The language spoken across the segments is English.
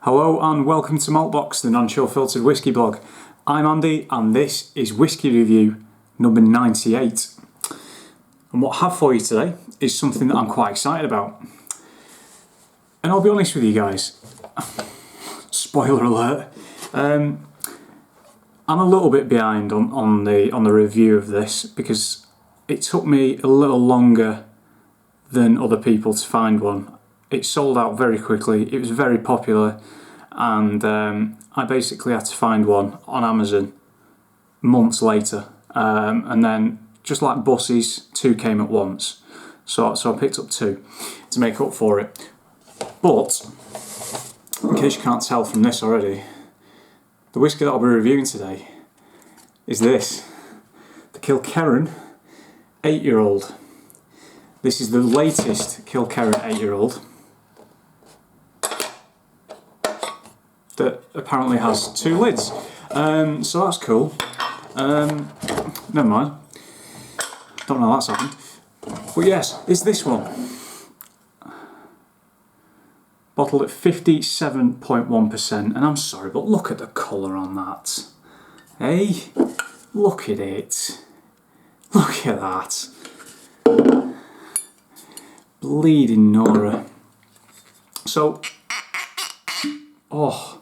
Hello and welcome to Maltbox, the non-chill filtered whiskey blog. I'm Andy and this is Whiskey Review number 98. And what I have for you today is something that I'm quite excited about. And I'll be honest with you guys, spoiler alert, I'm a little bit behind on the review of this because it took me a little longer than other people to find one. It sold out very quickly, it was very popular, and I basically had to find one on Amazon months later, and then just like buses, two came at once, so I picked up two to make up for it. But in case you can't tell from this already, the whiskey that I'll be reviewing today is this, the Kilkerran 8-year-old. This is the latest Kilkerran 8-year-old that apparently has two lids. So that's cool. Never mind. Don't know how that's happened. But yes, it's this one. Bottled at 57.1%, and I'm sorry, but look at the colour on that. Hey? Look at it. Look at that. Bleeding Nora. So, oh,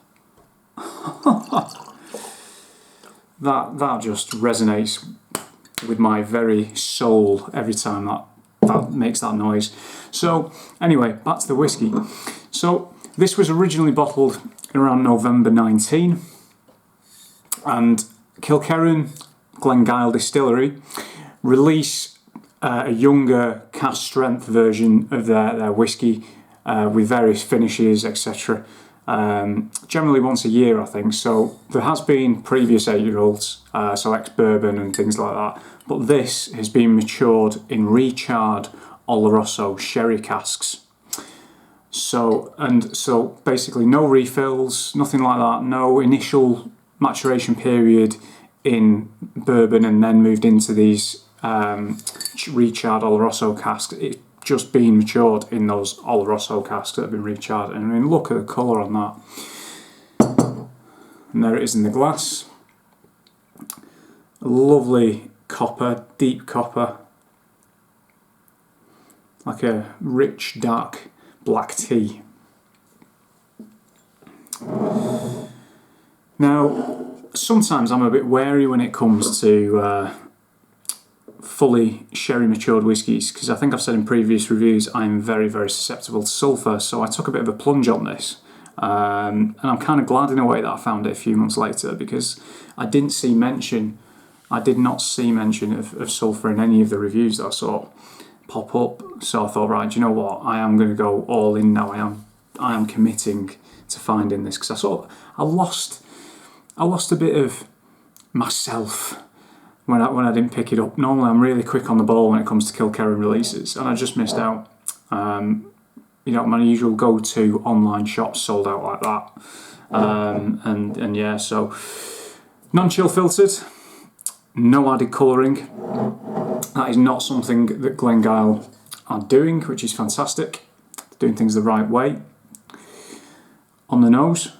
that just resonates with my very soul every time that makes that noise. So, anyway, back to the whiskey. So, this was originally bottled around November 19, and Kilkerran Glengyle Distillery release a younger cask strength version of their whiskey with various finishes, etc. Generally once a year, I think. So there has been previous 8-year-olds, so ex-bourbon and things like that, but this has been matured in Recharred Oloroso sherry casks. So basically no refills, nothing like that, no initial maturation period in bourbon and then moved into these Recharred Oloroso casks. It's just been matured in those Oloroso casks that have been recharred, and I mean, look at the colour on that. And there it is in the glass. A lovely copper, deep copper, like a rich dark black tea. Now, sometimes I'm a bit wary when it comes to fully sherry matured whiskies, because I think I've said in previous reviews I'm very, very susceptible to sulphur, so I took a bit of a plunge on this, and I'm kind of glad in a way that I found it a few months later, because I did not see mention of sulphur in any of the reviews that I saw pop up. So I thought, right, do you know what, I am going to go all in now. I am committing to finding this, because I lost a bit of myself when I didn't pick it up. Normally I'm really quick on the ball when it comes to Kilkerran releases, and I just missed out. You know, my usual go-to online shops sold out like that. And yeah, so non-chill filtered, no added colouring. That is not something that Glengyle are doing, which is fantastic. They're doing things the right way. On the nose,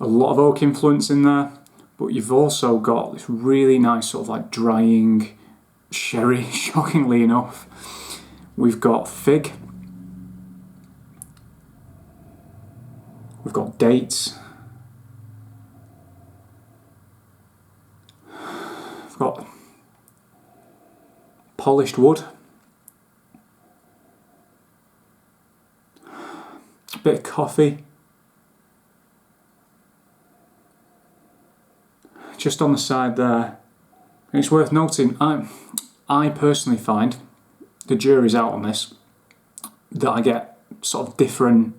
a lot of oak influence in there, but you've also got this really nice sort of like drying sherry, shockingly enough. We've got fig, we've got dates, we've got polished wood, a bit of coffee. Just on the side there, and it's worth noting, I personally find, the jury's out on this, that I get sort of different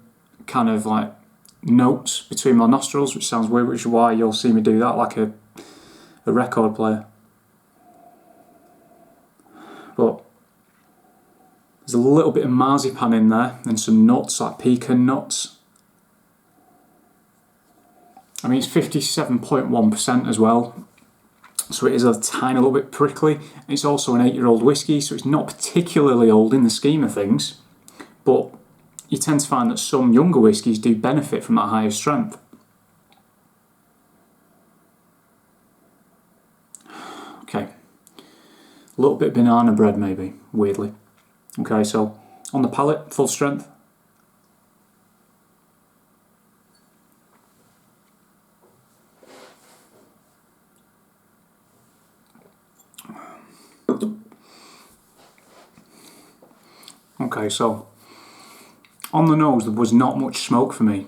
kind of like notes between my nostrils, which sounds weird, which is why you'll see me do that like a record player. But there's a little bit of marzipan in there and some nuts like pecan nuts. I mean, it's 57.1% as well, so it is a tiny little bit prickly. It's also an 8-year-old whiskey, so it's not particularly old in the scheme of things, but you tend to find that some younger whiskies do benefit from that higher strength. Okay, a little bit of banana bread maybe, weirdly. Okay, so on the palate, full strength. Okay, so on the nose there was not much smoke for me.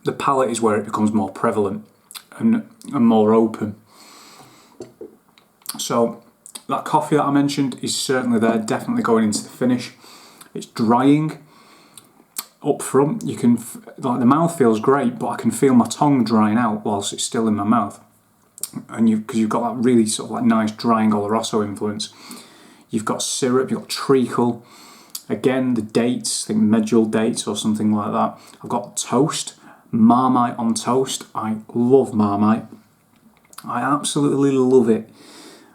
The palate is where it becomes more prevalent and more open. So that coffee that I mentioned is certainly there, definitely going into the finish. It's drying up front. You can, like, the mouth feels great, but I can feel my tongue drying out whilst it's still in my mouth. And because you've got that really sort of like nice drying Oloroso influence. You've got syrup, you've got treacle. Again, the dates, I think medjool dates or something like that. I've got toast, Marmite on toast. I love Marmite. I absolutely love it.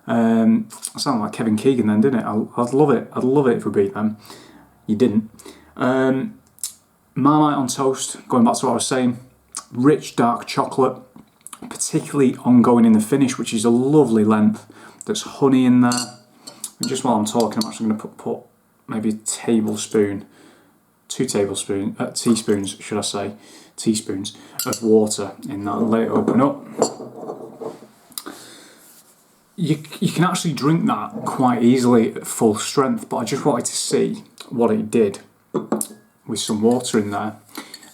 I sound like Kevin Keegan then, didn't it? I'd love it. I'd love it if we beat them. You didn't. Marmite on toast, going back to what I was saying. Rich dark chocolate, particularly ongoing in the finish, which is a lovely length. There's honey in there. And just while I'm talking, I'm actually going to put maybe a tablespoon, 2 teaspoons, should I say, teaspoons of water in that and let it open up. You can actually drink that quite easily at full strength, but I just wanted to see what it did with some water in there.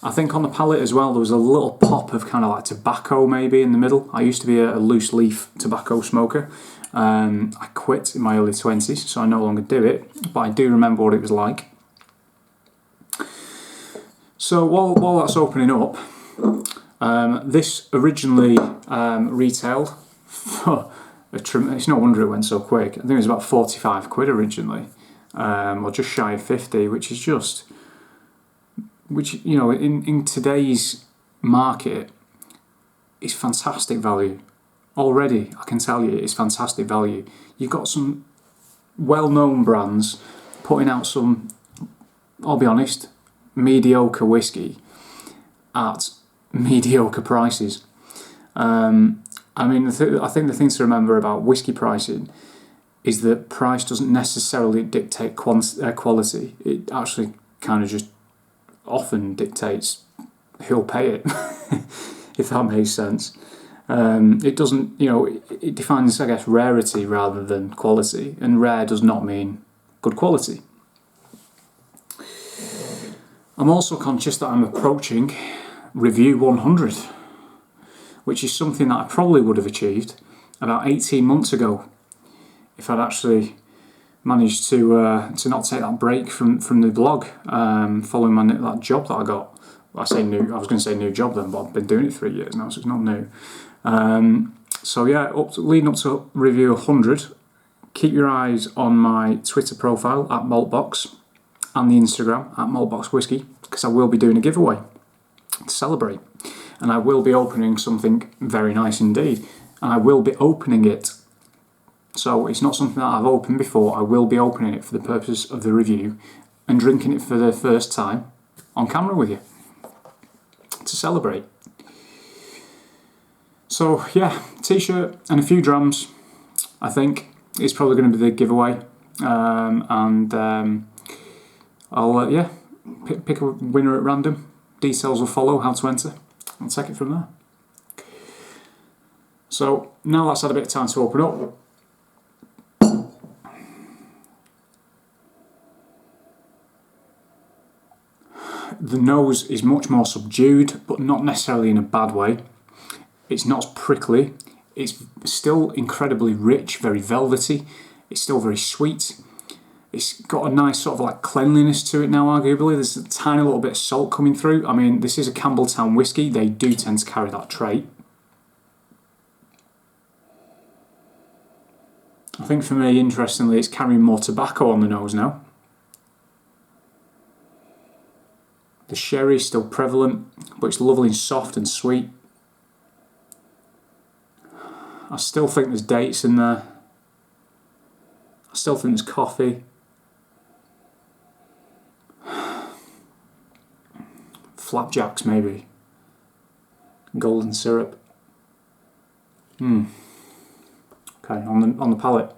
I think on the palate as well there was a little pop of kind of like tobacco maybe in the middle. I used to be a loose leaf tobacco smoker. I quit in my early 20s, so I no longer do it, but I do remember what it was like. So while that's opening up, this originally retailed for it's no wonder it went so quick. I think it was about 45 quid originally, or just shy of 50, which is just, you know, in today's market, is fantastic value. Already, I can tell you, it's fantastic value. You've got some well-known brands putting out some, I'll be honest, mediocre whiskey at mediocre prices. I mean, I think the thing to remember about whiskey pricing is that price doesn't necessarily dictate quality. It actually kind of just often dictates who'll pay it, if that makes sense. It doesn't, you know, it defines, I guess, rarity rather than quality, and rare does not mean good quality. I'm also conscious that I'm approaching review 100, which is something that I probably would have achieved about 18 months ago if I'd actually managed to not take that break from the blog following that job that I got. I was going to say new job then, but I've been doing it 3 years now, so it's not new. So yeah, leading up to review 100, keep your eyes on my Twitter profile at Maltbox and the Instagram at Maltbox Whisky, because I will be doing a giveaway to celebrate, and I will be opening something very nice indeed, and I will be opening it. So it's not something that I've opened before. I will be opening it for the purpose of the review and drinking it for the first time on camera with you to celebrate. So yeah, t-shirt and a few drams, I think, is probably going to be the giveaway. I'll pick a winner at random. Details will follow, how to enter. I'll take it from there. So now that's had a bit of time to open up. The nose is much more subdued, but not necessarily in a bad way. It's not prickly. It's still incredibly rich, very velvety. It's still very sweet. It's got a nice sort of like cleanliness to it now, arguably. There's a tiny little bit of salt coming through. I mean, this is a Campbelltown whiskey. They do tend to carry that trait. I think for me, interestingly, it's carrying more tobacco on the nose now. The sherry is still prevalent, but it's lovely and soft and sweet. I still think there's dates in there. I still think there's coffee. Flapjacks maybe. Golden syrup. Okay, on the palate.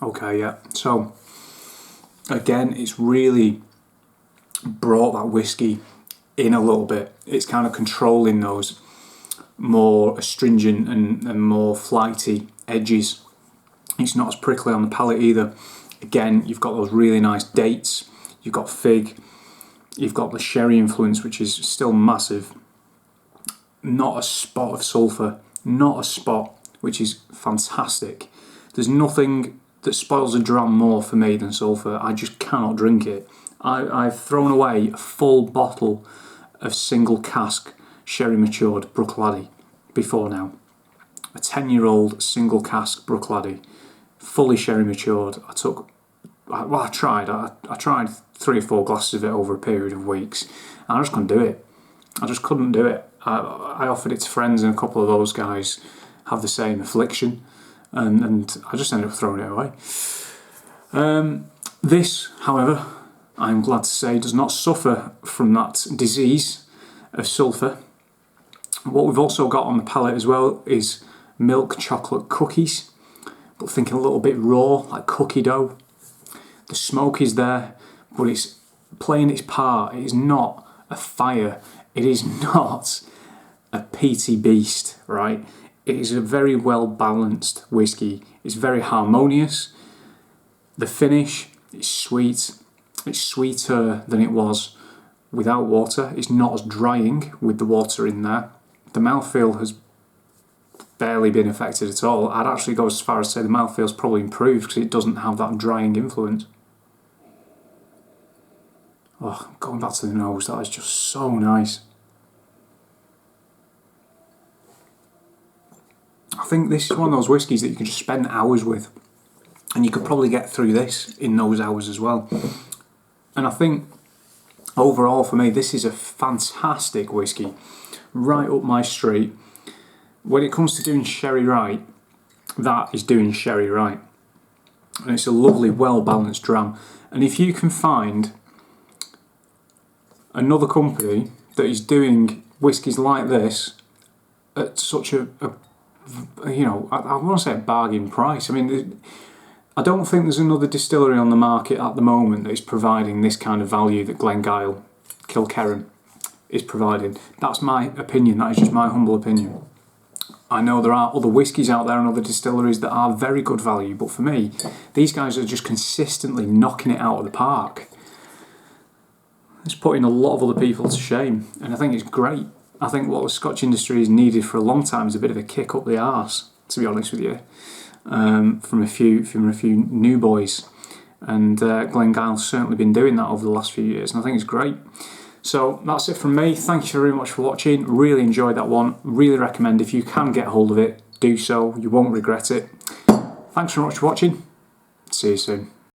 Okay, yeah. So again, it's really brought that whiskey in a little bit. It's kind of controlling those more astringent and more flighty edges. It's not as prickly on the palate either. Again, you've got those really nice dates, you've got fig, you've got the sherry influence, which is still massive. Not a spot of sulphur, not a spot, which is fantastic. There's nothing that spoils a dram more for me than sulphur. I just cannot drink it. I've thrown away a full bottle of single cask sherry matured Bruichladdich before now. A 10-year-old single cask Bruichladdich, fully sherry matured. I tried 3 or 4 glasses of it over a period of weeks, and I just couldn't do it. I just couldn't do it. I offered it to friends, and a couple of those guys have the same affliction, and I just ended up throwing it away. This, however, I'm glad to say, does not suffer from that disease of sulphur. What we've also got on the palate as well is milk chocolate cookies, but thinking a little bit raw, like cookie dough. The smoke is there, but it's playing its part. It is not a fire. It is not a peaty beast, right? It is a very well balanced whiskey. It's very harmonious. The finish is sweet. It's sweeter than it was without water. It's not as drying with the water in there. The mouthfeel has barely been affected at all. I'd actually go as far as to say the mouthfeel's probably improved because it doesn't have that drying influence. Oh, going back to the nose, that is just so nice. I think this is one of those whiskies that you can just spend hours with, and you could probably get through this in those hours as well. And I think overall for me, this is a fantastic whiskey, right up my street. When it comes to doing sherry right, that is doing sherry right. And it's a lovely, well-balanced dram. And if you can find another company that is doing whiskies like this at such a you know, I want to say a bargain price. I mean, I don't think there's another distillery on the market at the moment that is providing this kind of value that Glengyle, Kilkerran is providing. That's my opinion. That is just my humble opinion. I know there are other whiskies out there and other distilleries that are very good value, but for me, these guys are just consistently knocking it out of the park. It's putting a lot of other people to shame, and I think it's great. I think what the Scotch industry has needed for a long time is a bit of a kick up the arse, to be honest with you, from a few new boys, and Glengyle's certainly been doing that over the last few years, and I think it's great. So that's it from me. Thank you very much for watching. Really enjoyed that one. Really recommend, if you can get hold of it, do so. You won't regret it. Thanks very much for watching. See you soon.